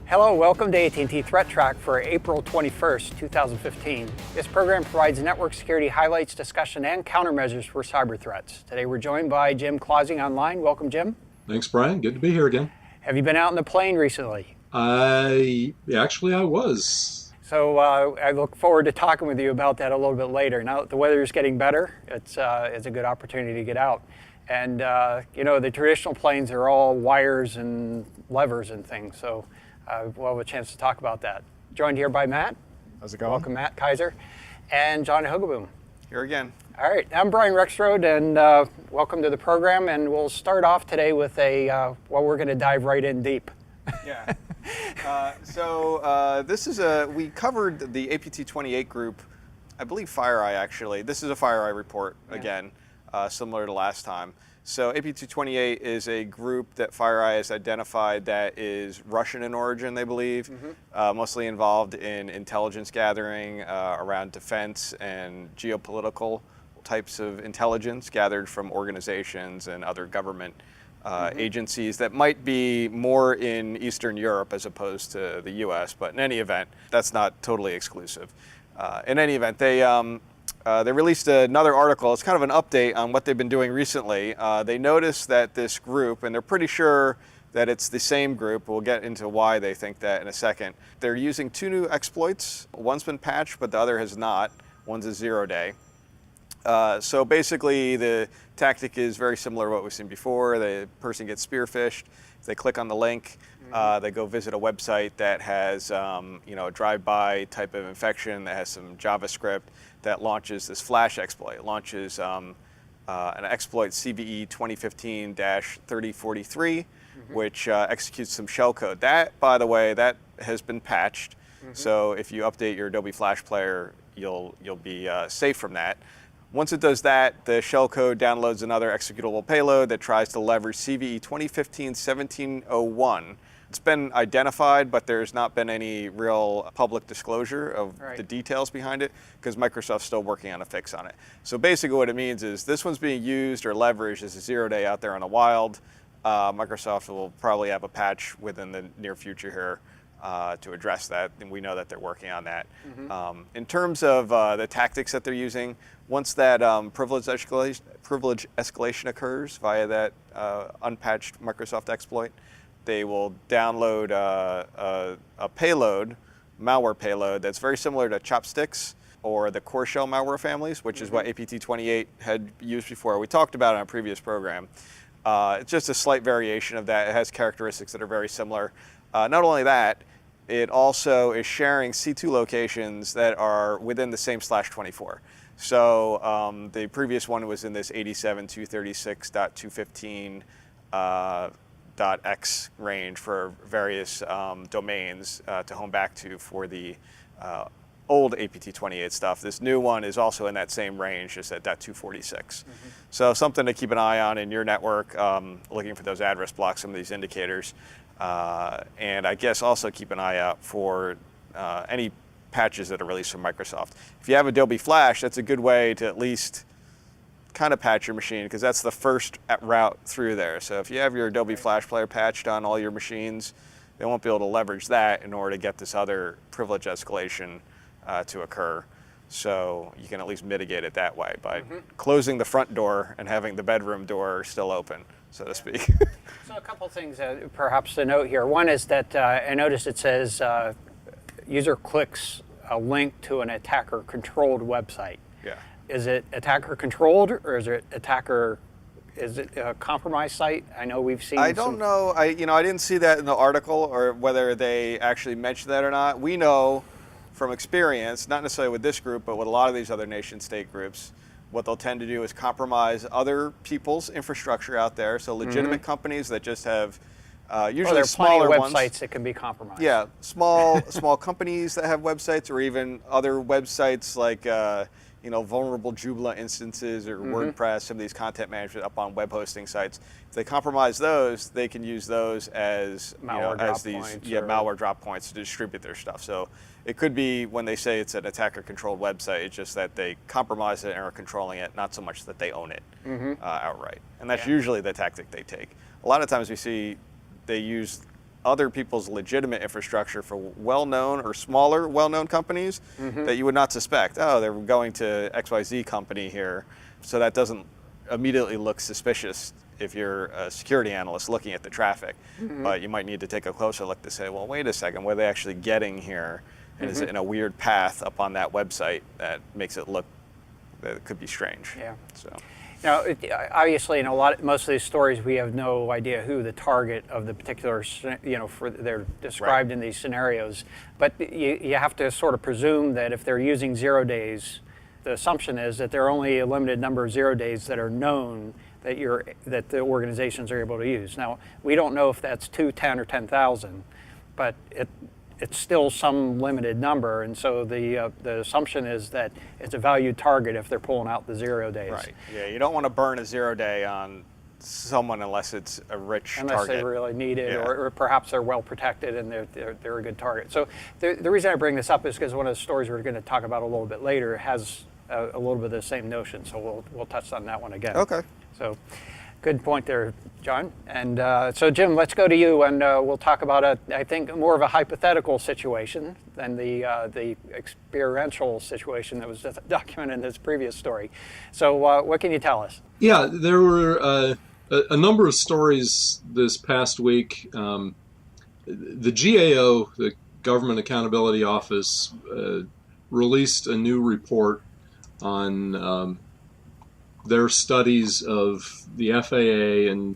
Hello, welcome to AT&T ThreatTraq for April 21st, 2015. This program provides network security highlights, discussion, and countermeasures for cyber threats. Today we're joined by Jim Clausing online. Welcome, Jim. Thanks, Brian. Good to be here again. Have you been out in the plane recently? I was. So I look forward to talking with you about that a little bit later. Now that the weather is getting better, it's a good opportunity to get out. And the traditional planes are all wires and levers and things, so we'll have a chance to talk about that. Joined here by Matt. How's it going? Welcome, Matt Kaiser. And John Hogoboom. Here again. All right, I'm Brian Rexroad, and welcome to the program. And we'll start off today with we're going to dive right in deep. Yeah. This is we covered the APT28 group, I believe FireEye actually. This is a FireEye report again, similar to last time. So APT28 is a group that FireEye has identified that is Russian in origin, they believe, mostly involved in intelligence gathering around defense and geopolitical types of intelligence gathered from organizations and other government agencies that might be more in Eastern Europe as opposed to the US, but in any event, that's not totally exclusive. In any event, they released another article. It's kind of an update on what they've been doing recently. They noticed that this group, and they're pretty sure that it's the same group. We'll get into why they think that in a second. They're using two new exploits. One's been patched, but the other has not. One's a 0-day. So basically, the tactic is very similar to what we've seen before. The person gets spear-phished. If they click on the link, they go visit a website that has a drive-by type of infection that has some JavaScript that launches this flash exploit. It launches an exploit CVE 2015-3043, which executes some shellcode. That, by the way, that has been patched. So if you update your Adobe Flash Player, you'll be safe from that. Once it does that, the shellcode downloads another executable payload that tries to leverage CVE 2015-1701. It's been identified, but there's not been any real public disclosure of the details behind it because Microsoft's still working on a fix on it. So basically what it means is this one's being used or leveraged as a 0-day out there on the wild. Microsoft will probably have a patch within the near future here to address that, and we know that they're working on that. In terms of the tactics that they're using, once that privilege escalation occurs via that unpatched Microsoft exploit, they will download a payload, malware payload, that's very similar to Chopsticks or the core shell malware families, which is what APT28 had used before. We talked about it on a previous program. It's just a slight variation of that. It has characteristics that are very similar. Not only that, it also is sharing C2 locations that are within the same /24. So the previous one was in this 87.236.215.x range for various domains to home back to for the old APT28 stuff. This new one is also in that same range, just at .246. So something to keep an eye on in your network, looking for those address blocks, some of these indicators. And I guess also keep an eye out for any patches that are released from Microsoft. If you have Adobe Flash, that's a good way to at least kind of patch your machine because that's the first route through there. So if you have your Adobe Flash Player patched on all your machines, they won't be able to leverage that in order to get this other privilege escalation to occur. So you can at least mitigate it that way by closing the front door and having the bedroom door still open, so to speak. So a couple things perhaps to note here. One is that I noticed it says user clicks a link to an attacker-controlled website. Yeah. Is it attacker-controlled or is it a compromised site? I know we've seen. I don't know. I didn't see that in the article or whether they actually mentioned that or not. We know from experience, not necessarily with this group, but with a lot of these other nation-state groups, what they'll tend to do is compromise other people's infrastructure out there. So legitimate companies that just have usually smaller ones. Websites that can be compromised. Yeah, small companies that have websites, or even other websites like vulnerable Joomla instances or WordPress, some of these content management up on web hosting sites. If they compromise those, they can use those as malware drop points to distribute their stuff. So it could be when they say it's an attacker-controlled website, it's just that they compromise it and are controlling it, not so much that they own it outright. And that's usually the tactic they take. A lot of times we see they use other people's legitimate infrastructure for well-known or smaller well-known companies that you would not suspect. Oh, they're going to XYZ company here. So that doesn't immediately look suspicious if you're a security analyst looking at the traffic. But you might need to take a closer look to say, well, wait a second, what are they actually getting here? And is it in a weird path up on that website that makes it look that it could be strange? Yeah. So. Now, obviously, in most of these stories, we have no idea who the target of the particular, they're described in these scenarios. But you have to sort of presume that if they're using 0 days, the assumption is that there are only a limited number of 0 days that are known that the organizations are able to use. Now, we don't know if that's 2, 10, or 10,000, but it's still some limited number, and so the assumption is that it's a valued target if they're pulling out the 0 days. Right. Yeah, you don't want to burn a 0 day on someone unless it's a rich target. Unless they really need it, or perhaps they're well protected and they're a good target. So the reason I bring this up is because one of the stories we're going to talk about a little bit later has a little bit of the same notion. So we'll touch on that one again. Okay. So. Good point there, John. And so, Jim, let's go to you, and we'll talk about I think more of a hypothetical situation than the experiential situation that was documented in this previous story. So, what can you tell us? Yeah, there were a number of stories this past week. The GAO, the Government Accountability Office, released a new report on their studies of the FAA and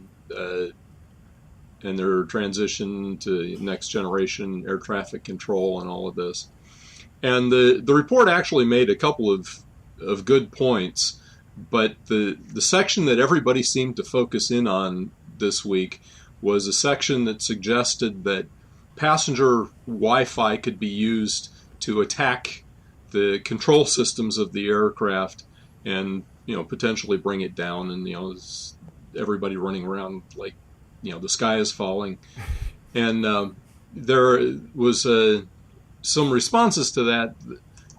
their transition to next generation air traffic control and all of this. And the report actually made a couple of good points, but the section that everybody seemed to focus in on this week was a section that suggested that passenger Wi-Fi could be used to attack the control systems of the aircraft and potentially bring it down, and everybody running around like the sky is falling. And there was some responses to that.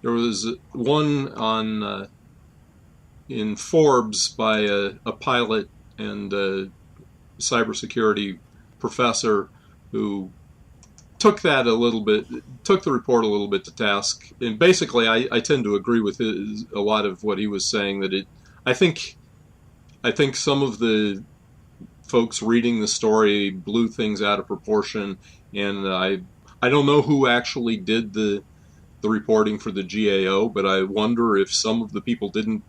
There was one on in Forbes by a pilot and a cybersecurity professor who took the report a little bit to task. And basically, I tend to agree with a lot of what he was saying. That I think some of the folks reading the story blew things out of proportion, and I don't know who actually did the reporting for the GAO, but I wonder if some of the people didn't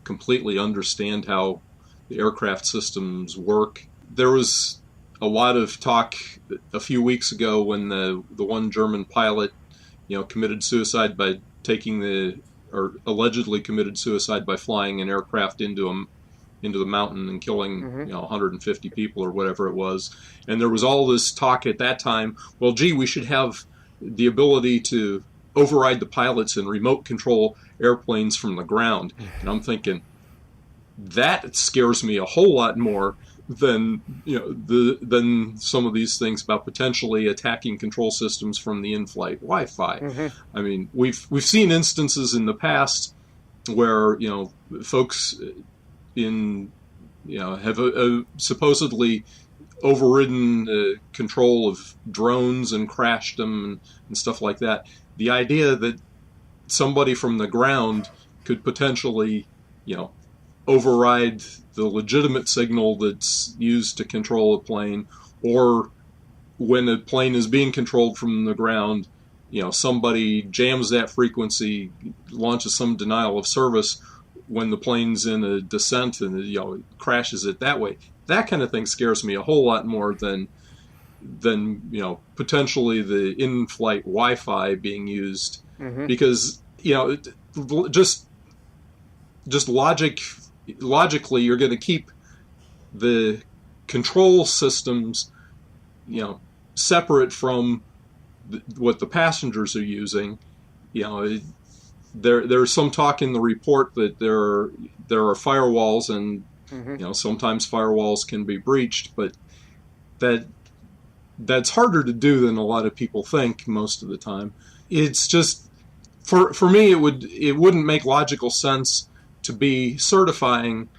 completely understand how the aircraft systems work. There was a lot of talk a few weeks ago when the one German pilot, committed suicide by allegedly committed suicide by flying an aircraft into the mountain and killing 150 people or whatever it was. And there was all this talk at that time, well, gee, we should have the ability to override the pilots and remote control airplanes from the ground. And I'm thinking, that scares me a whole lot more than than some of these things about potentially attacking control systems from the in-flight Wi-Fi. I mean, we've seen instances in the past where folks have supposedly overridden control of drones and crashed them and stuff like that. The idea that somebody from the ground could potentially override the legitimate signal that's used to control a plane, or when a plane is being controlled from the ground, somebody jams that frequency, launches some denial of service when the plane's in a descent and crashes it that way. That kind of thing scares me a whole lot more than potentially the in-flight Wi-Fi being used, because just logically, you're going to keep the control systems, separate from what the passengers are using. There's some talk in the report that there are firewalls, and sometimes firewalls can be breached, but that's harder to do than a lot of people think most of the time. It's just for me, it wouldn't make logical sense to be certifying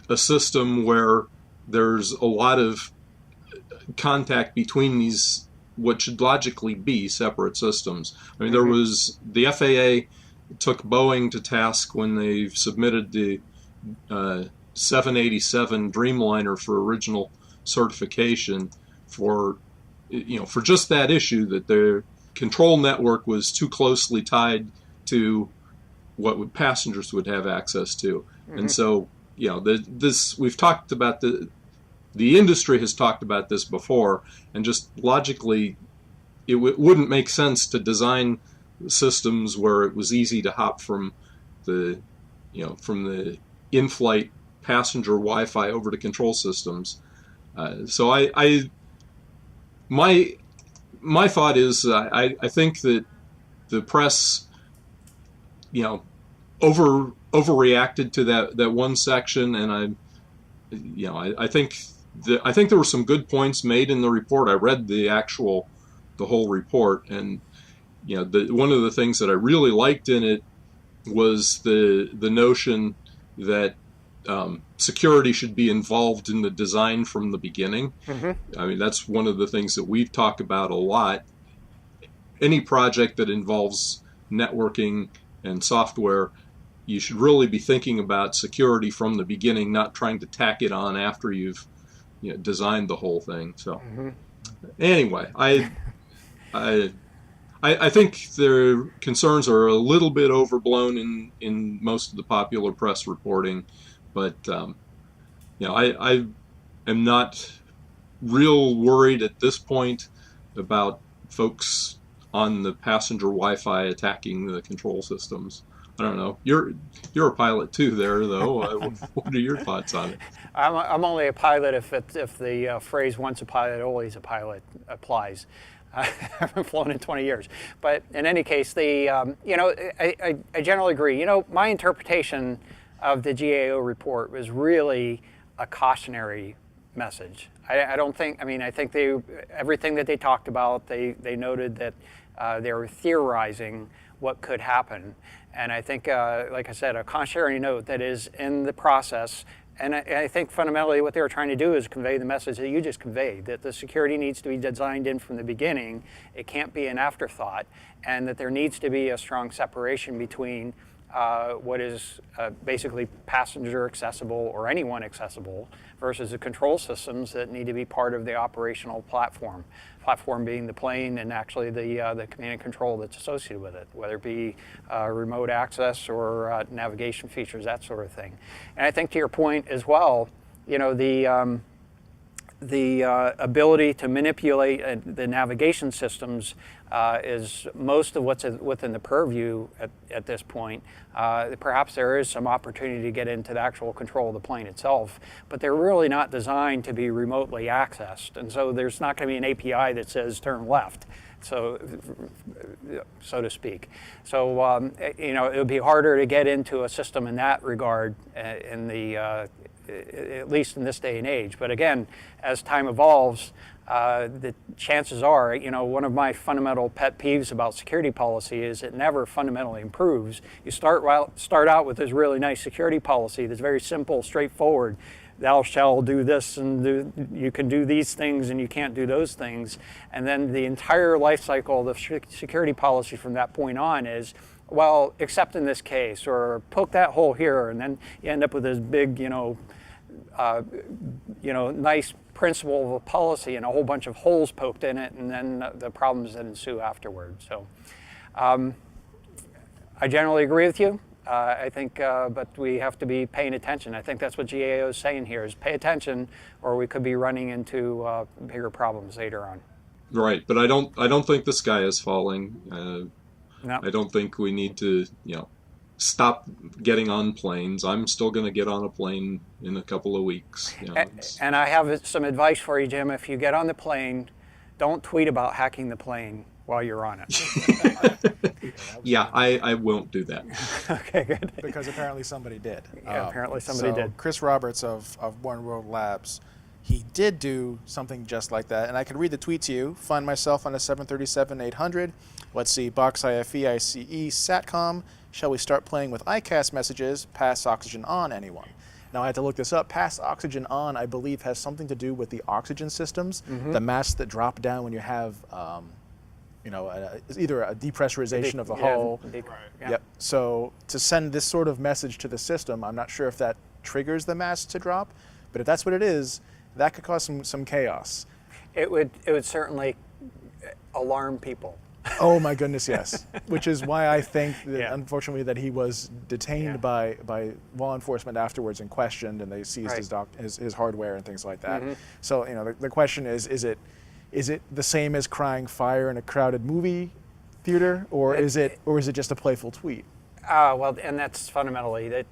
a system where there's a lot of contact between these what should logically be separate systems. I mean, there was the FAA took Boeing to task when they submitted the 787 Dreamliner for original certification for just that issue, that their control network was too closely tied to what passengers would have access to. And so, we've talked about the industry has talked about this before, and just logically, it wouldn't make sense to design systems where it was easy to hop from the in-flight passenger Wi-Fi over to control systems. So my thought is, I think that the press, overreacted to that one section, and I think there were some good points made in the report. I read the whole report, and one of the things that I really liked in it was the notion that security should be involved in the design from the beginning. I mean, that's one of the things that we've talked about a lot. Any project that involves networking and software, you should really be thinking about security from the beginning, not trying to tack it on after you've designed the whole thing. So anyway, I think their concerns are a little bit overblown in most of the popular press reporting, but I am not real worried at this point about folks on the passenger Wi-Fi attacking the control systems. I don't know. You're a pilot too, there though. What are your thoughts on it? I'm only a pilot if the phrase "once a pilot, always a pilot" applies. I haven't flown in 20 years, but in any case, I generally agree. My interpretation of the GAO report was really a cautionary message. I think everything that they talked about, they noted that they were theorizing what could happen. And I think, like I said, a cautionary note that is in the process. And I think fundamentally what they were trying to do is convey the message that you just conveyed, that the security needs to be designed in from the beginning. It can't be an afterthought, and that there needs to be a strong separation between what is basically passenger accessible or anyone accessible versus the control systems that need to be part of the operational platform. Platform being the plane and actually the command and control that's associated with it, whether it be remote access or navigation features, that sort of thing. And I think to your point as well, the ability to manipulate the navigation systems is most of what's within the purview at this point. Perhaps there is some opportunity to get into the actual control of the plane itself, but they're really not designed to be remotely accessed. And so there's not going to be an API that says turn left, so to speak. So it would be harder to get into a system in that regard at least in this day and age. But again, as time evolves, the chances are, one of my fundamental pet peeves about security policy is it never fundamentally improves. You start out with this really nice security policy that's very simple, straightforward. Thou shall do this, and you can do these things, and you can't do those things. And then the entire life cycle of the security policy from that point on is, well, except in this case, or poke that hole here, and then you end up with this big, nice principle of a policy and a whole bunch of holes poked in it, and then the problems that ensue afterwards. So I generally agree with you. I think, but we have to be paying attention. I think that's what GAO is saying here: is pay attention, or we could be running into bigger problems later on. Right, but I don't think the sky is falling. No. I don't think we need to, stop getting on planes. I'm still going to get on a plane in a couple of weeks. And I have some advice for you, Jim. If you get on the plane, don't tweet about hacking the plane while you're on it. Yeah, I won't do that. Okay, good. Because apparently somebody did. Yeah, apparently somebody did. Chris Roberts of One World Labs, he did do something just like that. And I can read the tweet to you. Find myself on a 737-800. Let's see, Box IFE, ICE, SATCOM. Shall we start playing with ICAS messages? Pass oxygen on, anyone? Now I had to look this up. Pass oxygen on, I believe, has something to do with the oxygen systems, the masks that drop down when you have, either a depressurization of the hull. Yeah. Yep. So to send this sort of message to the system, I'm not sure if that triggers the mask to drop, but if that's what it is, that could cause some chaos. It would certainly alarm people. Oh my goodness, yes. Which is why I think that Yeah. unfortunately that he was detained by law enforcement afterwards and questioned, and they seized his hardware and things like that. So the question is it the same as crying fire in a crowded movie theater, or is it just a playful tweet? Well, and that's fundamentally that,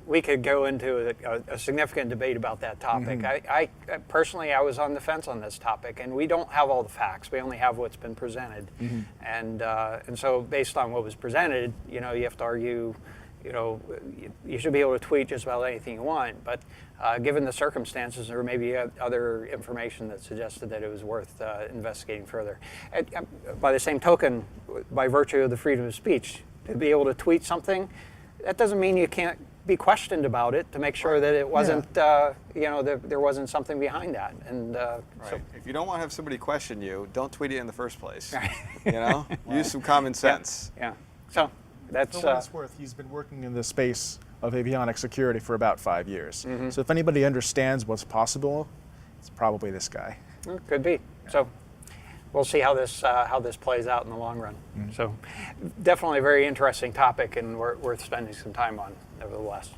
we could go into a significant debate about that topic. I personally, I was on the fence on this topic, and we don't have all the facts. We only have what's been presented. And so based on what was presented, you have to argue, you should be able to tweet just about anything you want, but given the circumstances, there may be other information that suggested that it was worth investigating further. By the same token, by virtue of the freedom of speech, to be able to tweet something, that doesn't mean you can't be questioned about it to make sure that it wasn't, there wasn't something behind that. And so, if you don't want to have somebody question you, don't tweet it in the first place. Use some common sense. Yeah. So that's. For what it's worth, he's been working in the space of avionics security for about 5 years. So if anybody understands what's possible, it's probably this guy. Could be. So we'll see how this plays out in the long run. So definitely a very interesting topic and worth spending some time on, nevertheless.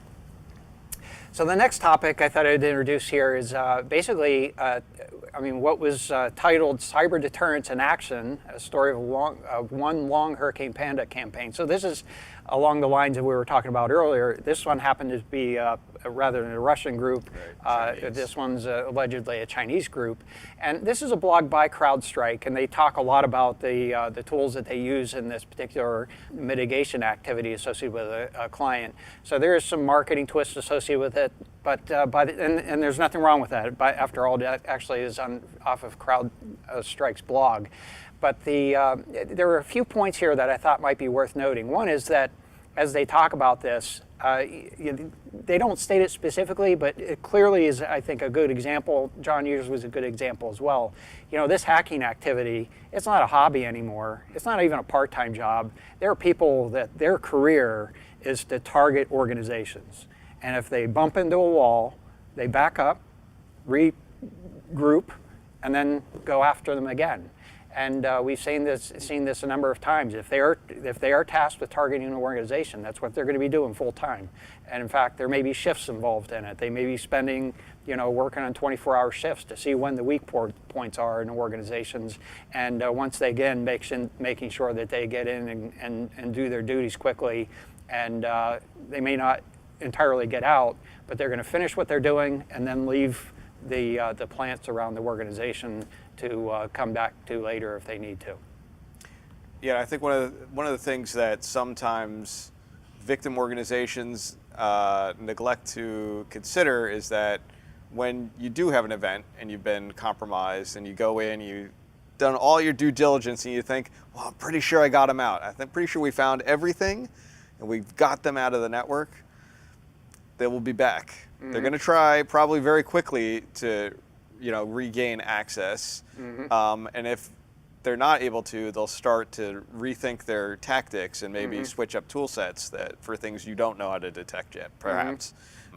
So the next topic I thought I'd introduce here is basically, what was titled "Cyber Deterrence in Action: A Story of one long Hurricane Panda campaign." So this is along the lines that we were talking about earlier. This one happened to be rather than a Russian group. This one's allegedly a Chinese group. And this is a blog by CrowdStrike, and they talk a lot about the tools that they use in this particular mitigation activity associated with a client. So there is some marketing twist associated with it, but and there's nothing wrong with that. But after all, that actually is off of CrowdStrike's blog. But there are a few points here that I thought might be worth noting. One is that as they talk about this, they don't state it specifically, but it clearly is, I think, a good example. John yours was a good example as well. This hacking activity, it's not a hobby anymore. It's not even a part-time job. There are people that their career is to target organizations. And if they bump into a wall, they back up, regroup, and then go after them again. And we've seen this a number of times. If they are tasked with targeting an organization, that's what they're going to be doing full time. And in fact, there may be shifts involved in it. They may be spending, working on 24-hour shifts to see when the weak points are in organizations. And once they again making sure that they get in and do their duties quickly, and they may not entirely get out, but they're going to finish what they're doing and then leave the plants around the organization to come back to later if they need to. Yeah, I think one of the things that sometimes victim organizations neglect to consider is that when you do have an event and you've been compromised and you go in, you've done all your due diligence and you think, well, I'm pretty sure I got them out. I'm pretty sure we found everything and we've got them out of the network. They will be back. They're going to try probably very quickly to regain access. And if they're not able to, they'll start to rethink their tactics and maybe switch up tool sets for things you don't know how to detect yet, perhaps,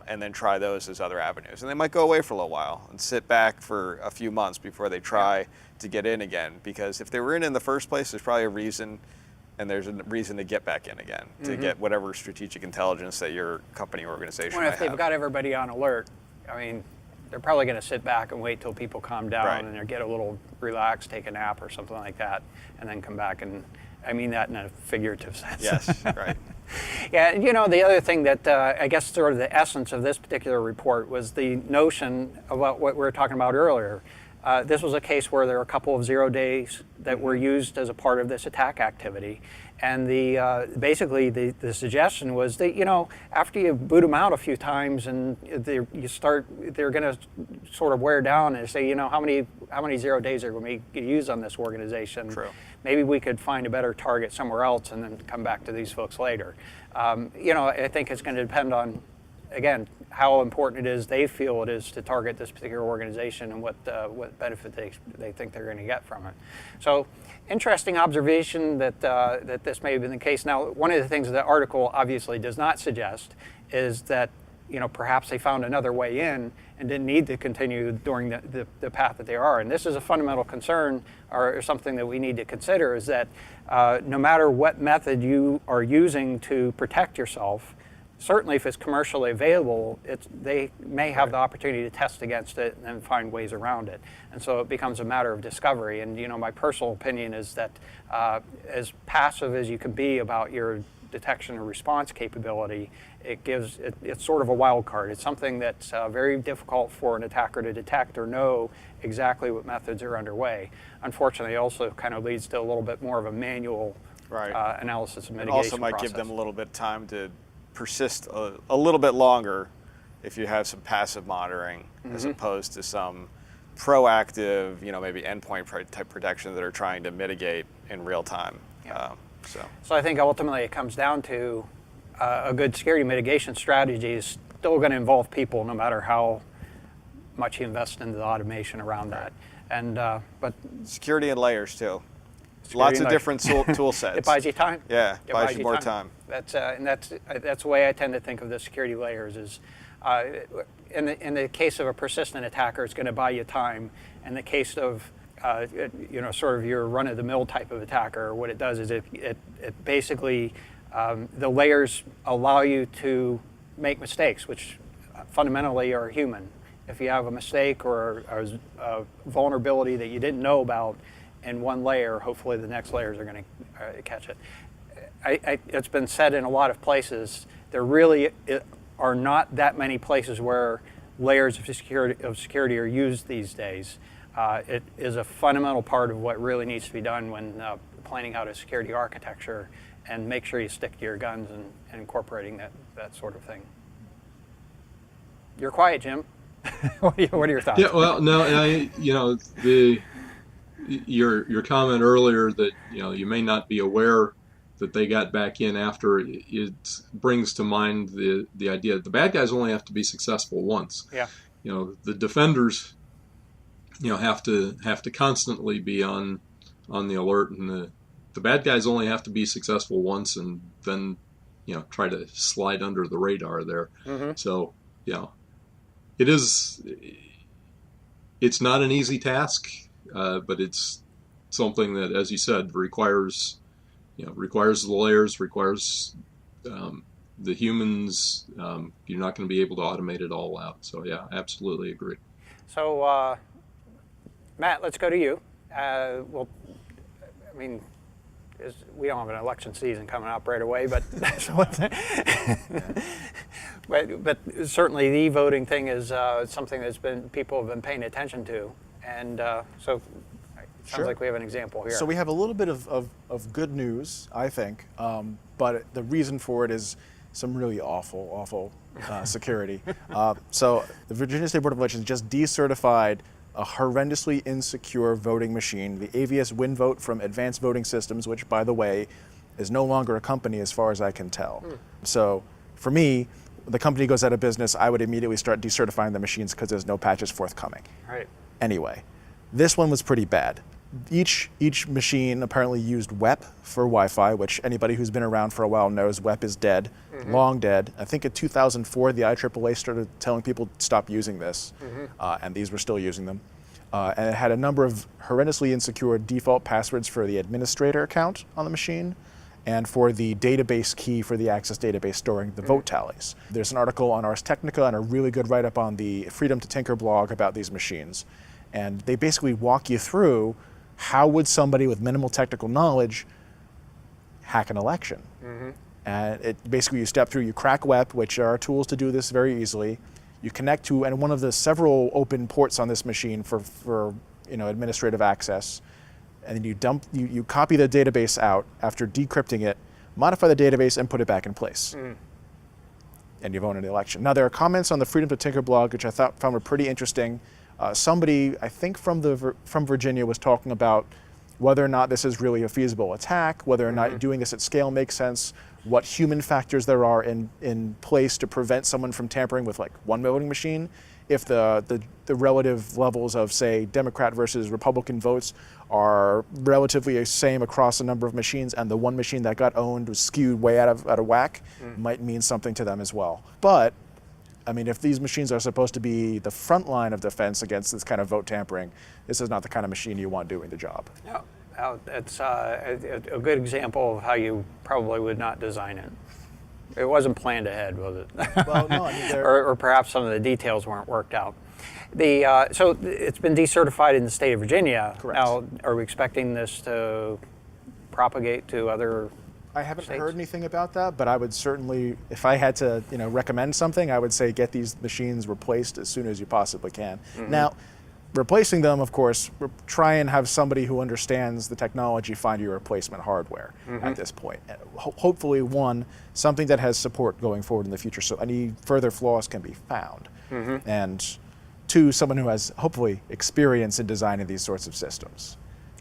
and then try those as other avenues. And they might go away for a little while and sit back for a few months before they try to get in again. Because if they were in the first place, there's probably a reason, and there's a reason to get back in again, to get whatever strategic intelligence that your company or organization might Well, if they've have. got everybody on alert, they're probably going to sit back and wait till people calm down and they get a little relaxed, take a nap or something like that, and then come back. And I mean that in a figurative sense. Yes, right. Yeah, the other thing that I guess sort of the essence of this particular report was the notion about what we were talking about earlier. This was a case where there were a couple of 0 days that were used as a part of this attack activity. And basically the suggestion was that, after you boot them out a few times and they're going to sort of wear down and say, how many 0 days are going to be used on this organization? True. Maybe we could find a better target somewhere else and then come back to these folks later. I think it's going to depend on again, how important it is they feel it is to target this particular organization and what benefit they think they're going to get from it. So, interesting observation that this may have been the case. Now, one of the things the article obviously does not suggest is that perhaps they found another way in and didn't need to continue during the path that they are. And this is a fundamental concern, or something that we need to consider, is that no matter what method you are using to protect yourself, certainly if it's commercially available, they may have the opportunity to test against it and find ways around it. And so it becomes a matter of discovery. And my personal opinion is that as passive as you can be about your detection and response capability, it's sort of a wild card. It's something that's very difficult for an attacker to detect or know exactly what methods are underway. Unfortunately, it also kind of leads to a little bit more of a manual analysis and mitigation Also might give them a little bit of time to persist a little bit longer if you have some passive monitoring as opposed to some proactive, maybe endpoint type protection that are trying to mitigate in real time. Yeah. So I think ultimately it comes down to a good security mitigation strategy is still going to involve people, no matter how much you invest into the automation around that. And but security and layers too. Lots of different tool sets. It buys you time. Yeah, it buys you more time. That's the way I tend to think of the security layers. Is in the case of a persistent attacker, it's going to buy you time. In the case of sort of your run-of-the-mill type of attacker, what it does is it basically the layers allow you to make mistakes, which fundamentally are human. If you have a mistake or a vulnerability that you didn't know about in one layer, hopefully the next layers are going to catch it. It's been said in a lot of places, there really are not that many places where layers of security are used these days. It is a fundamental part of what really needs to be done when planning out a security architecture, and make sure you stick to your guns and incorporating that sort of thing. You're quiet, Jim. What are your thoughts? Yeah, well, no, your comment earlier that you may not be aware that they got back in after, it brings to mind the idea that the bad guys only have to be successful once. Yeah. The defenders have to constantly be on the alert, and the bad guys only have to be successful once, and then try to slide under the radar there. Mm-hmm. So it's not an easy task, but it's something that, as you said, requires the layers, requires the humans. You're not going to be able to automate it all out. So yeah, absolutely agree. So Matt, let's go to you. We don't have an election season coming up right away, but but certainly the e-voting thing is something that's people have been paying attention to, and so it sounds like we have an example here. So we have a little bit of good news, I think, but the reason for it is some really awful security. So the Virginia State Board of Elections just decertified a horrendously insecure voting machine, the AVS WinVote from Advanced Voting Systems, which, by the way, is no longer a company as far as I can tell. So for me, the company goes out of business, I would immediately start decertifying the machines because there's no patches forthcoming. Right. Anyway, this one was pretty bad. Each machine apparently used WEP for Wi-Fi, which anybody who's been around for a while knows WEP is dead, long dead. I think in 2004, the IAAA started telling people to stop using this, and these were still using them. And it had a number of horrendously insecure default passwords for the administrator account on the machine and for the database key for the Access database storing the vote tallies. There's an article on Ars Technica and a really good write-up on the Freedom to Tinker blog about these machines. And they basically walk you through how would somebody with minimal technical knowledge hack an election. And basically you step through, you crack WEP, which are tools to do this very easily. You connect to one of the several open ports on this machine for administrative access. And then you copy the database out after decrypting it, modify the database, and put it back in place. And you've won the election. Now there are comments on the Freedom to Tinker blog, which I found were pretty interesting. Somebody, I think from Virginia, was talking about whether or not this is really a feasible attack, whether or not doing this at scale makes sense, what human factors there are in place to prevent someone from tampering with like one voting machine. If the relative levels of, say, Democrat versus Republican votes are relatively the same across a number of machines, and the one machine that got owned was skewed way out of whack, might mean something to them as well. But I mean, if these machines are supposed to be the front line of defense against this kind of vote tampering, this is not the kind of machine you want doing the job. No, it's a good example of how you probably would not design it. It wasn't planned ahead, was it? Well, no, I mean, or perhaps some of the details weren't worked out. So it's been decertified in the state of Virginia. Correct. Now, are we expecting this to propagate to other I haven't states? heard anything about that, but I would certainly, if I had to, recommend something, I would say get these machines replaced as soon as you possibly can. Now, replacing them, of course, try and have somebody who understands the technology find you replacement hardware at this point. Hopefully, one, something that has support going forward in the future, so any further flaws can be found. And two, someone who has hopefully experience in designing these sorts of systems.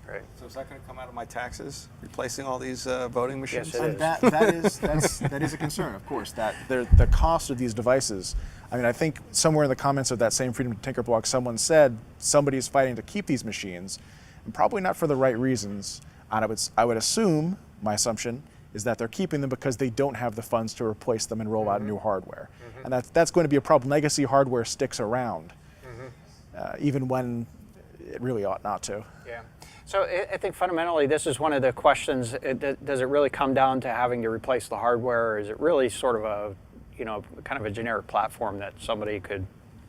Great. So is that going to come out of my taxes, replacing all these voting machines? Yes, it And that is a concern, of course, that the cost of these devices. I mean, I think somewhere in the comments of that same Freedom to Tinker blog, someone said somebody's fighting to keep these machines, and probably not for the right reasons. And I would assume, my assumption, is that they're keeping them because they don't have the funds to replace them and roll out new hardware. And that's going to be a problem. Legacy hardware sticks around, even when it really ought not to. Yeah. So I think fundamentally this is one of the questions. Does it really come down to having to replace the hardware, or is it really sort of a, kind of a generic platform that somebody could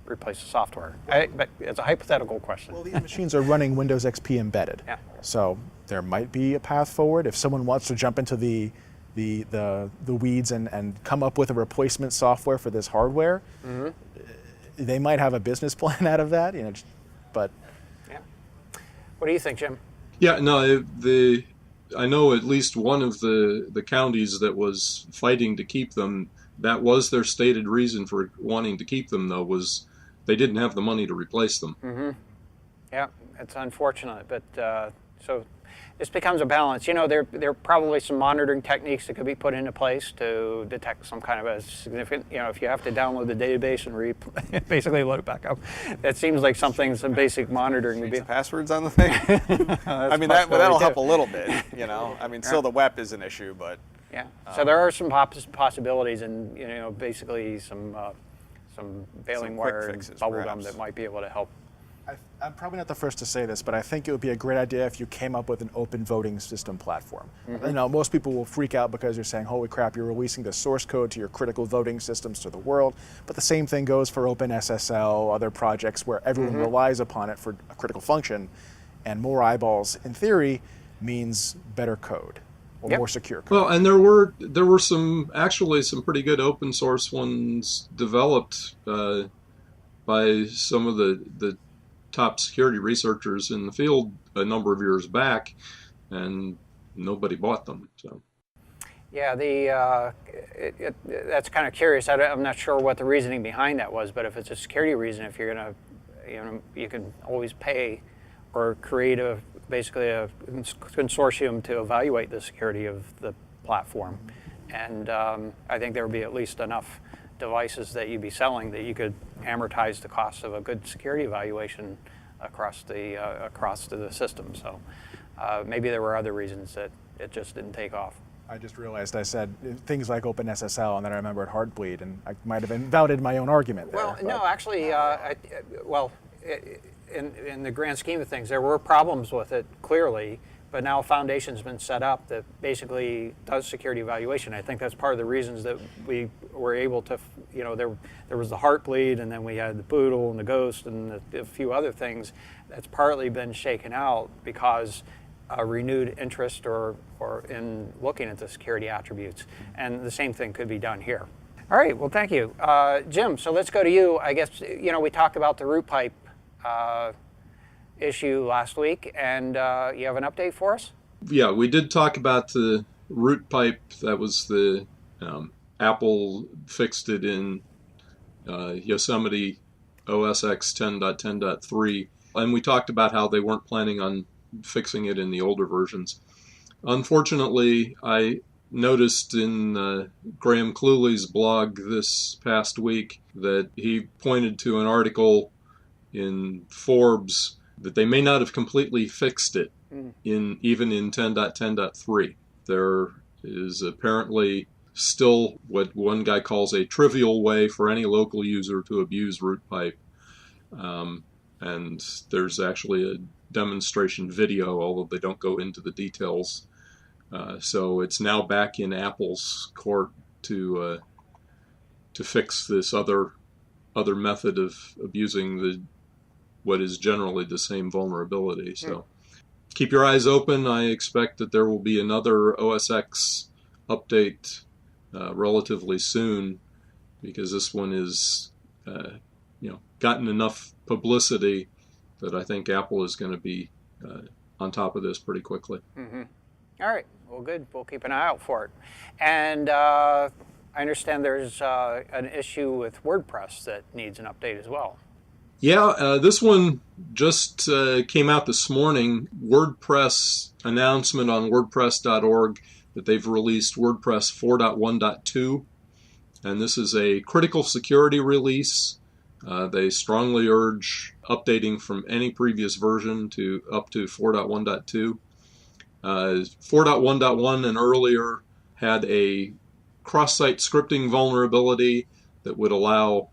replace the software? But it's a hypothetical question. Well, these machines are running Windows XP embedded. Yeah. So there might be a path forward. If someone wants to jump into the weeds and come up with a replacement software for this hardware, they might have a business plan out of that, but. Yeah. What do you think, Jim? Yeah, no, I know at least one of the counties that was fighting to keep them. That was their stated reason for wanting to keep them, though, was they didn't have the money to replace them. Yeah, it's unfortunate, but so this becomes a balance. There are probably some monitoring techniques that could be put into place to detect some kind of a significant, if you have to download the database and basically load it back up. That seems like some basic monitoring would be. Change the passwords on the thing? I mean, that'll help a little bit, I mean, still the WEP is an issue, but. Yeah, so there are some possibilities, and basically some baling wire and fixes, bubble gum perhaps, that might be able to help. I'm probably not the first to say this, but I think it would be a great idea if you came up with an open voting system platform. Most people will freak out because you're saying, holy crap, you're releasing the source code to your critical voting systems to the world. But the same thing goes for OpenSSL, other projects where everyone relies upon it for a critical function. And more eyeballs, in theory, means better code or more secure code. Well, and there were some pretty good open source ones developed by some of the top security researchers in the field a number of years back, and nobody bought them. So. Yeah, that's kind of curious. I'm not sure what the reasoning behind that was, but if it's a security reason, if you're gonna, you can always pay or create basically a consortium to evaluate the security of the platform, and I think there would be at least enough devices that you'd be selling that you could amortize the cost of a good security evaluation across the system. So maybe there were other reasons that it just didn't take off. I just realized I said things like OpenSSL, and then I remembered Heartbleed, and I might have invalidated my own argument there. Well, no, actually, in the grand scheme of things, there were problems with it, clearly, but now a foundation's been set up that basically does security evaluation. I think that's part of the reasons that we were able to, there was the Heartbleed, and then we had the Boodle and the Ghost and a few other things. That's partly been shaken out because a renewed interest or in looking at the security attributes. And the same thing could be done here. All right, well, thank you. Jim, so let's go to you. I guess, we talked about the RootPipe issue last week, and you have an update for us? Yeah, we did talk about the RootPipe. That was the Apple fixed it in Yosemite OS X 10.10.3, and we talked about how they weren't planning on fixing it in the older versions. Unfortunately, I noticed in Graham Cluley's blog this past week that he pointed to an article in Forbes that they may not have completely fixed it even in 10.10.3. There is apparently still what one guy calls a trivial way for any local user to abuse RootPipe. And there's actually a demonstration video, although they don't go into the details. So it's now back in Apple's court to fix this other method of abusing what is generally the same vulnerability. So keep your eyes open. I expect that there will be another OS X update relatively soon, because this one is gotten enough publicity that I think Apple is going to be on top of this pretty quickly. Mm-hmm. All right. Well, good. We'll keep an eye out for it. And I understand there's an issue with WordPress that needs an update as well. Yeah, this one just came out this morning. WordPress announcement on WordPress.org that they've released WordPress 4.1.2. And this is a critical security release. They strongly urge updating from any previous version to up to 4.1.2. 4.1.1 and earlier had a cross-site scripting vulnerability that would allow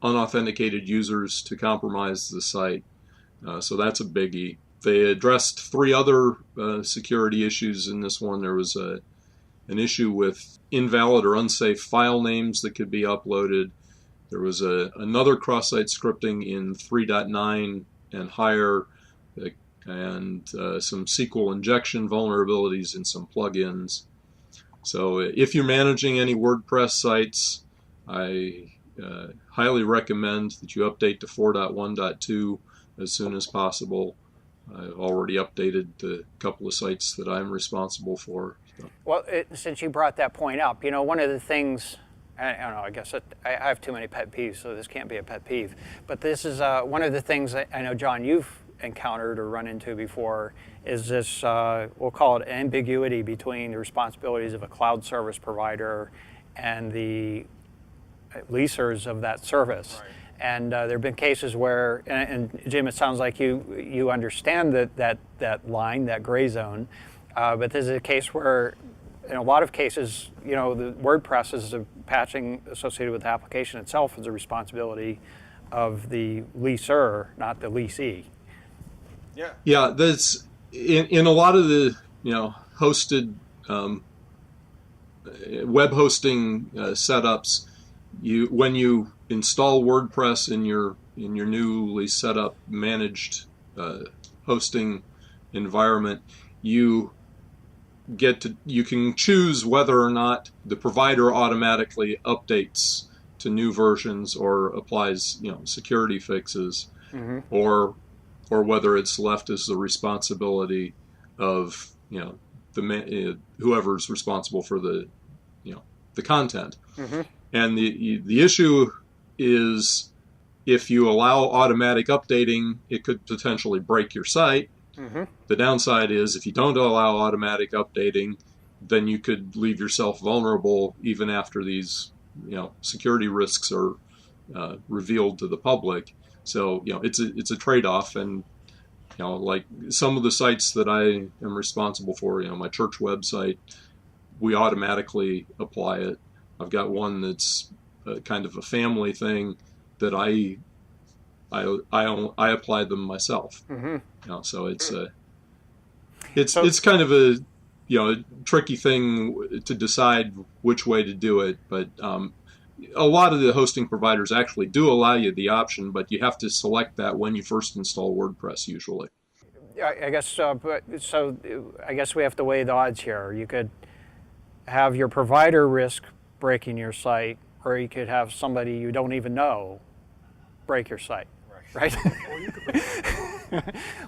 unauthenticated users to compromise the site. So that's a biggie. They addressed 3 other security issues in this one. There was an issue with invalid or unsafe file names that could be uploaded. There was another cross-site scripting in 3.9 and higher, and some SQL injection vulnerabilities in some plugins. So if you're managing any WordPress sites, I highly recommend that you update to 4.1.2 as soon as possible. I've already updated the couple of sites that I'm responsible for. So. Well, since you brought that point up, one of the things, I don't know, I guess I have too many pet peeves, so this can't be a pet peeve. But this is one of the things that I know, John, you've encountered or run into before, is this, we'll call it ambiguity between the responsibilities of a cloud service provider and the leasers of that service. Right. And there have been cases where, and Jim, it sounds like you understand that line, that gray zone, but this is a case where, in a lot of cases, the WordPress is the patching associated with the application itself is a responsibility of the leaser, not the leasee. Yeah. Yeah, that's in a lot of the hosted web hosting setups. When you install WordPress in your newly set up managed hosting environment, you can choose whether or not the provider automatically updates to new versions or applies security fixes, or whether it's left as the responsibility of whoever's responsible for the content. And the issue is, if you allow automatic updating, it could potentially break your site. The downside is, if you don't allow automatic updating, then you could leave yourself vulnerable even after these security risks are revealed to the public. So it's a trade-off, and like some of the sites that I am responsible for, my church website, we automatically apply it. I've got one that's kind of a family thing that I apply them myself. So it's kind of a tricky thing to decide which way to do it, but a lot of the hosting providers actually do allow you the option, but you have to select that when you first install WordPress usually. I guess so I guess we have to weigh the odds here. You could have your provider risk breaking your site, or you could have somebody you don't even know break your site, right?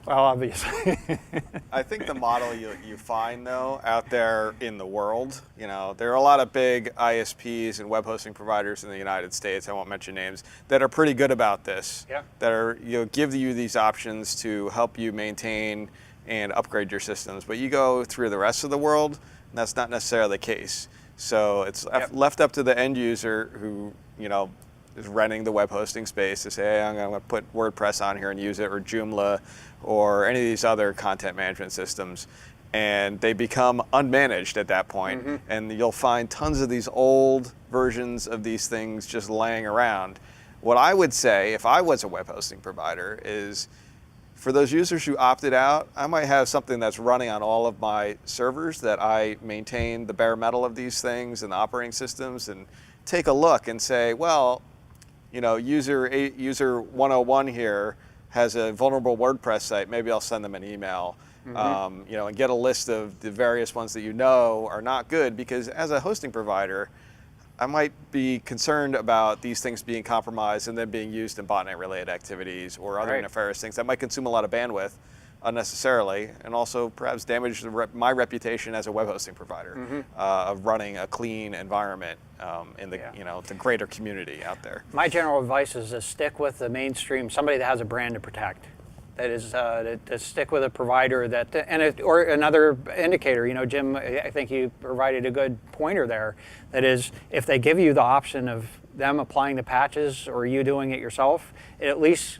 Well, obviously. I think the model you find, though, out there in the world, there are a lot of big ISPs and web hosting providers in the United States, I won't mention names, that are pretty good about this. Yeah. That are give you these options to help you maintain and upgrade your systems. But you go through the rest of the world, That's not necessarily the case. So it's left up to the end user who, is renting the web hosting space to say, hey, I'm going to put WordPress on here and use it, or Joomla, or any of these other content management systems. And they become unmanaged at that point. And you'll find tons of these old versions of these things just laying around. What I would say, if I was a web hosting provider, is for those users who opted out, I might have something that's running on all of my servers that I maintain the bare metal of these things and the operating systems, and take a look and say, well, user 101 here has a vulnerable WordPress site. Maybe I'll send them an email. And get a list of the various ones that are not good, because as a hosting provider, I might be concerned about these things being compromised and then being used in botnet-related activities or other nefarious things that might consume a lot of bandwidth unnecessarily, and also perhaps damage my reputation as a web hosting provider of running a clean environment in the greater community out there. My general advice is to stick with the mainstream, somebody that has a brand to protect. That is to stick with a provider or another indicator. Jim, I think you provided a good pointer there. That is, if they give you the option of them applying the patches or you doing it yourself, it at least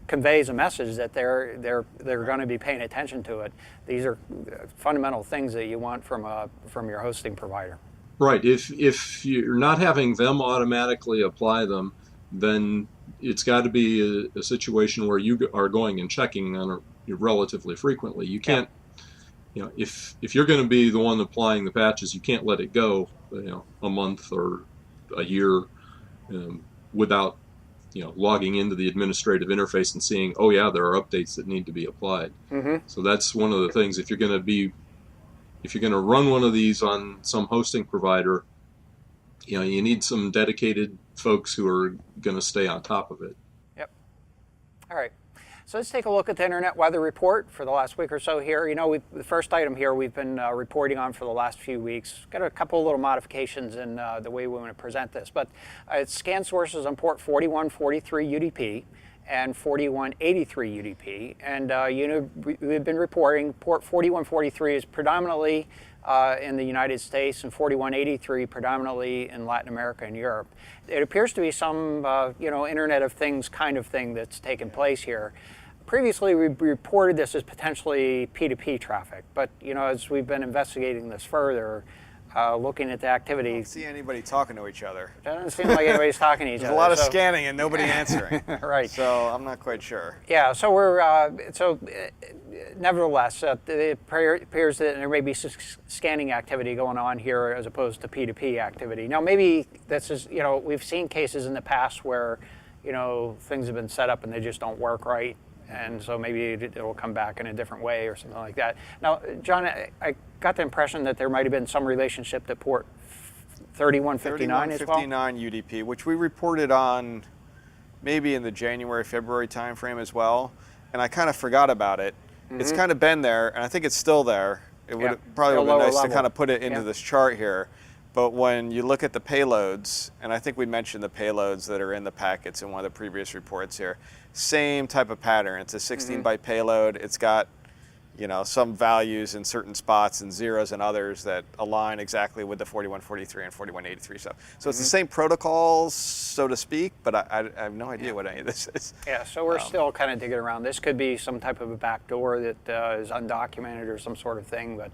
conveys a message that they're going to be paying attention to it. These are fundamental things that you want from your hosting provider. Right. If you're not having them automatically apply them, then it's got to be a situation where you are going and checking on it relatively frequently. You can't, if you're going to be the one applying the patches, you can't let it go, a month or a year without, logging into the administrative interface and seeing, oh yeah, there are updates that need to be applied. So that's one of the things. If you're going to run one of these on some hosting provider, you need some dedicated folks who are going to stay on top of it. Yep. All right. So let's take a look at the Internet Weather Report for the last week or so here. The first item here we've been reporting on for the last few weeks. Got a couple of little modifications in the way we want to present this. But it's scan sources on port 4143 UDP and 4183 UDP. And we've been reporting port 4143 is predominantly in the United States, and 4183 predominantly in Latin America and Europe. It appears to be some Internet of Things kind of thing that's taken place here. Previously, we reported this as potentially P2P traffic, but as we've been investigating this further, looking at the activity, I don't see anybody talking to each other. It doesn't seem like anybody's talking to each other. There's a lot of scanning and nobody answering. Right. So I'm not quite sure. Yeah. So nevertheless, it appears that there may be scanning activity going on here as opposed to P2P activity. Now, maybe this is we've seen cases in the past where things have been set up and they just don't work right. And so maybe it'll come back in a different way or something like that. Now, John, I got the impression that there might have been some relationship to port 3159 as well? 3159 UDP, which we reported on maybe in the January, February timeframe as well. And I kind of forgot about it. It's kind of been there, and I think it's still there. It would probably would have been nice to kind of put it into this chart here. But when you look at the payloads, and I think we mentioned the payloads that are in the packets in one of the previous reports here, same type of pattern. It's a 16-byte payload. It's got some values in certain spots and zeros and others that align exactly with the 4143 and 4183 stuff. So it's the same protocols, so to speak, but I have no idea what any of this is. Yeah, so we're still kind of digging around. This could be some type of a backdoor that is undocumented or some sort of thing, but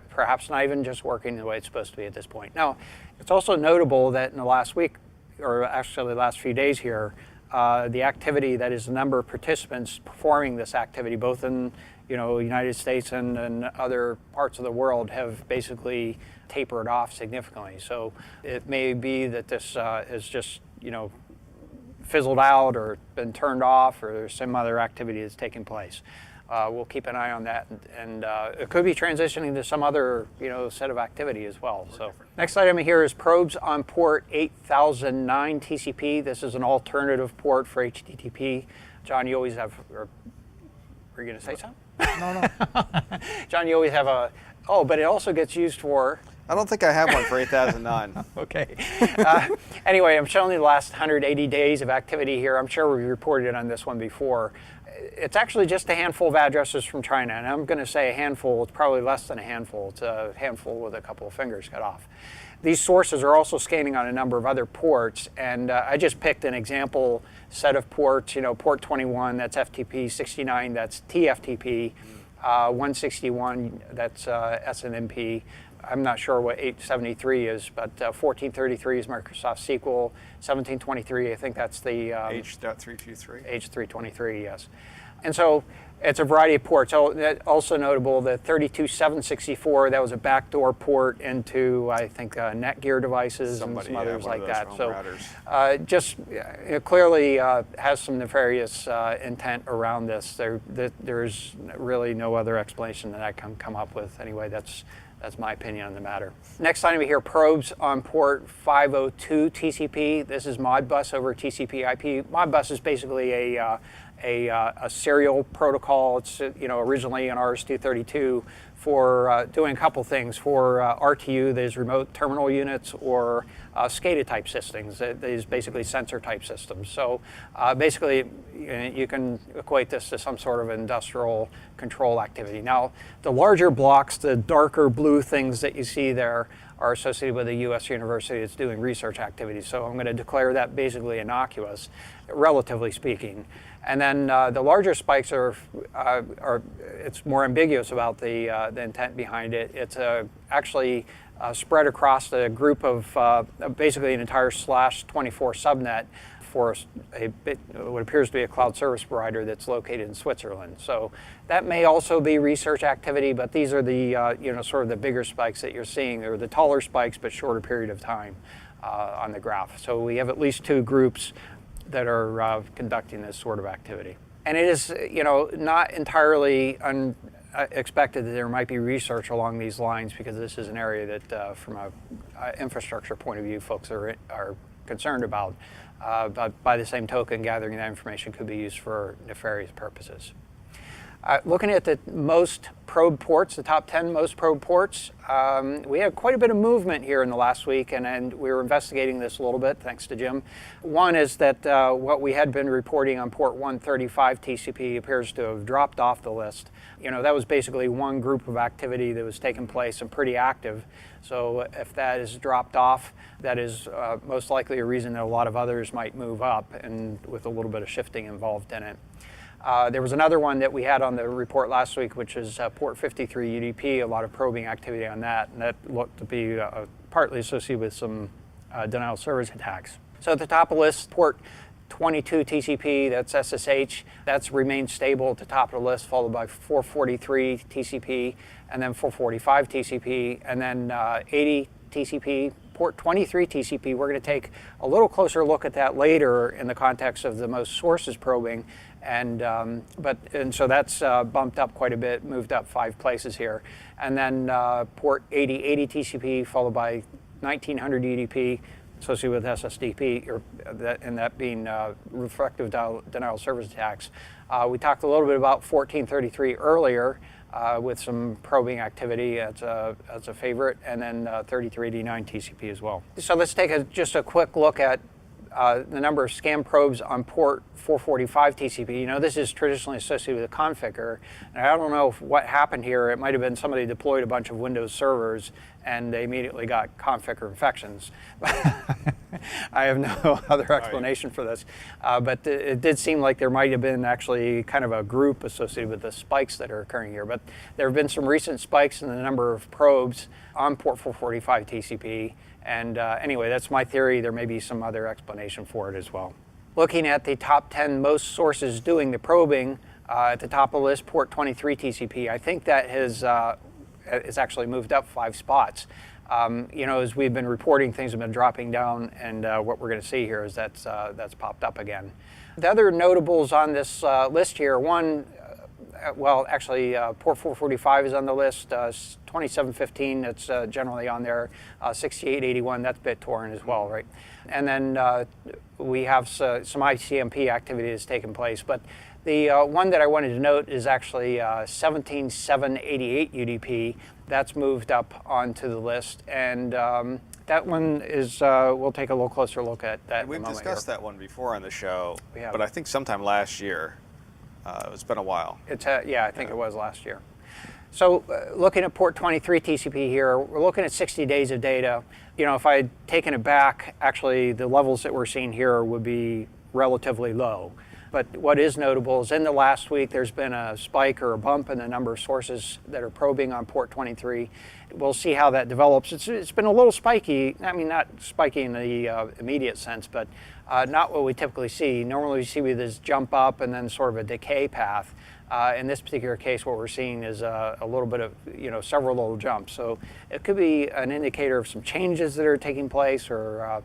perhaps not even just working the way it's supposed to be at this point. Now, it's also notable that in the last week, or actually the last few days here, the activity, that is the number of participants performing this activity, both in United States and other parts of the world, have basically tapered off significantly. So it may be that this is just fizzled out or been turned off, or there's some other activity that's taking place. We'll keep an eye on that, and it could be transitioning to some other set of activity as well. So next item here is probes on port 8009 TCP. This is an alternative port for HTTP. John, you always have. Were you going to say something? No. John, you always have but it also gets used for. I don't think I have one for 8009. Okay. Anyway, I'm showing you the last 180 days of activity here. I'm sure we reported on this one before. it's actually just a handful of addresses from China, and I'm going to say a handful. It's probably less than a handful. It's a handful with a couple of fingers cut off. These sources are also scanning on a number of other ports, and I just picked an example set of ports. Port 21, that's FTP. 69, that's TFTP. 161, that's SNMP. I'm not sure what 873 is, but 1433 is Microsoft SQL. 1723, I think that's the H.323. H323, yes. And so it's a variety of ports. Also notable, the 32764, that was a backdoor port into, I think, Netgear devices and some others like that. So clearly has some nefarious intent around this. There's really no other explanation that I can come up with. Anyway, that's my opinion on the matter. Next item here, probes on port 502 TCP. This is Modbus over TCP/IP. Modbus is basically a serial protocol. It's originally an RS-232 for doing a couple things. For RTU, there's remote terminal units, or SCADA type systems. These basically sensor type systems. So basically, you can equate this to some sort of industrial control activity. Now, the larger blocks, the darker blue things that you see there, are associated with a U.S. university that's doing research activities. So I'm going to declare that basically innocuous, relatively speaking. And then the larger spikes are it's more ambiguous about the intent behind it. It's actually spread across a group of basically an entire /24 subnet for what appears to be a cloud service provider that's located in Switzerland. So that may also be research activity, but these are the sort of the bigger spikes that you're seeing. They're the taller spikes, but shorter period of time on the graph. So we have at least two groups that are conducting this sort of activity. And it is, not entirely unexpected that there might be research along these lines, because this is an area that, from an infrastructure point of view, folks are concerned about. But by the same token, gathering that information could be used for nefarious purposes. Looking at the most probe ports, the top 10 most probe ports, we had quite a bit of movement here in the last week, and we were investigating this a little bit, thanks to Jim. One is that what we had been reporting on port 135 TCP appears to have dropped off the list. That was basically one group of activity that was taking place and pretty active. So if that is dropped off, that is most likely a reason that a lot of others might move up, and with a little bit of shifting involved in it. There was another one that we had on the report last week, which is port 53 UDP, a lot of probing activity on that, and that looked to be partly associated with some denial of service attacks. So at the top of the list, port 22 TCP, that's SSH, that's remained stable at the top of the list, followed by 443 TCP, and then 445 TCP, and then 80 TCP, port 23 TCP. We're going to take a little closer look at that later in the context of the most sources probing, and so that's bumped up quite a bit, moved up 5 places here, and then port 80 TCP, followed by 1900 UDP, associated with SSDP, and that being reflective denial of service attacks. We talked a little bit about 1433 earlier, with some probing activity as a favorite, and then 3389 TCP as well. So let's take just a quick look at the number of scan probes on port 445 TCP. This is traditionally associated with a configure, and I don't know what happened here. It might have been somebody deployed a bunch of Windows servers and they immediately got configure infections. I have no other explanation for this, but it did seem like there might have been actually kind of a group associated with the spikes that are occurring here. But there have been some recent spikes in the number of probes on port 445 TCP. And anyway, that's my theory. There may be some other explanation for it as well. Looking at the top 10 most sources doing the probing, at the top of the list, port 23 TCP. I think that has actually moved up 5 spots. As we've been reporting, things have been dropping down, and what we're going to see here is that's popped up again. The other notables on this list here, one, port 445 is on the list. 2715, that's generally on there. 6881, that's BitTorrent as well, right? And then we have some ICMP activity that's taken place. But the one that I wanted to note is actually 17788 UDP. That's moved up onto the list. And that one is, we'll take a little closer look at that. We've discussed that one before on the show, We have. but I think sometime last year. It's been a while. Yeah, I think it was last year. So looking at port 23 TCP here, we're looking at 60 days of data. You know, if I had taken it back, actually the levels that we're seeing here would be relatively low. But what is notable is in the last week, there's been a spike or a bump in the number of sources that are probing on port 23. We'll see how that develops. It's been a little spiky. I mean, not spiky in the immediate sense, but not what we typically see. Normally we see this jump up and then sort of a decay path. In this particular case, what we're seeing is a little bit of, several little jumps. So it could be an indicator of some changes that are taking place, or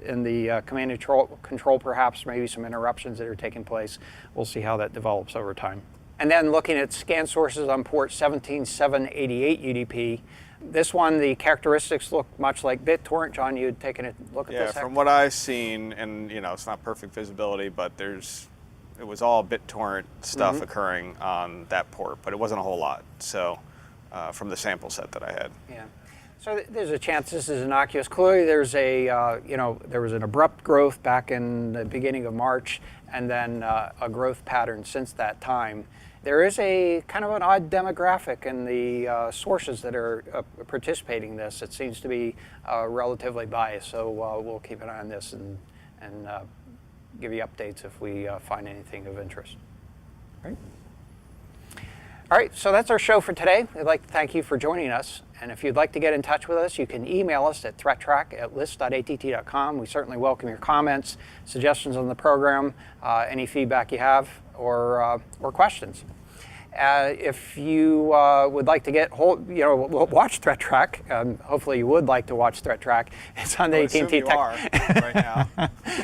in the command and control, perhaps maybe some interruptions that are taking place. We'll see how that develops over time. And then looking at scan sources on port 17788 UDP, this one, the characteristics look much like BitTorrent. John, you had taken a look at this? Yeah, from what I've seen, and it's not perfect visibility, but it was all BitTorrent stuff occurring on that port, but it wasn't a whole lot. So from the sample set that I had. Yeah. So there's a chance this is innocuous. Clearly, there's there was an abrupt growth back in the beginning of March, and then a growth pattern since that time. There is a kind of an odd demographic in the sources that are participating in this. It seems to be relatively biased. So we'll keep an eye on this and give you updates if we find anything of interest. All right, so that's our show for today. We'd like to thank you for joining us. And if you'd like to get in touch with us, you can email us at ThreatTraq@list.att.com. We certainly welcome your comments, suggestions on the program, any feedback you have, or questions. If you would like to watch ThreatTraq, hopefully you would like to watch ThreatTraq. It's on the AT&T Tech. Right now.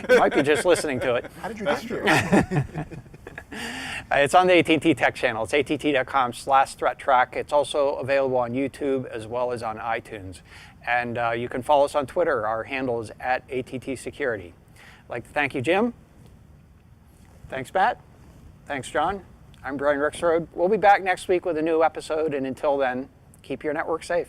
You might be just listening to it. How did you get here? It's on the AT&T Tech channel. It's att.com/ThreatTraq. It's also available on YouTube as well as on iTunes. And you can follow us on Twitter. Our handle is @ATTSecurity. I'd like to thank you, Jim. Thanks, Matt. Thanks, John. I'm Brian Rexroad. We'll be back next week with a new episode. And until then, keep your network safe.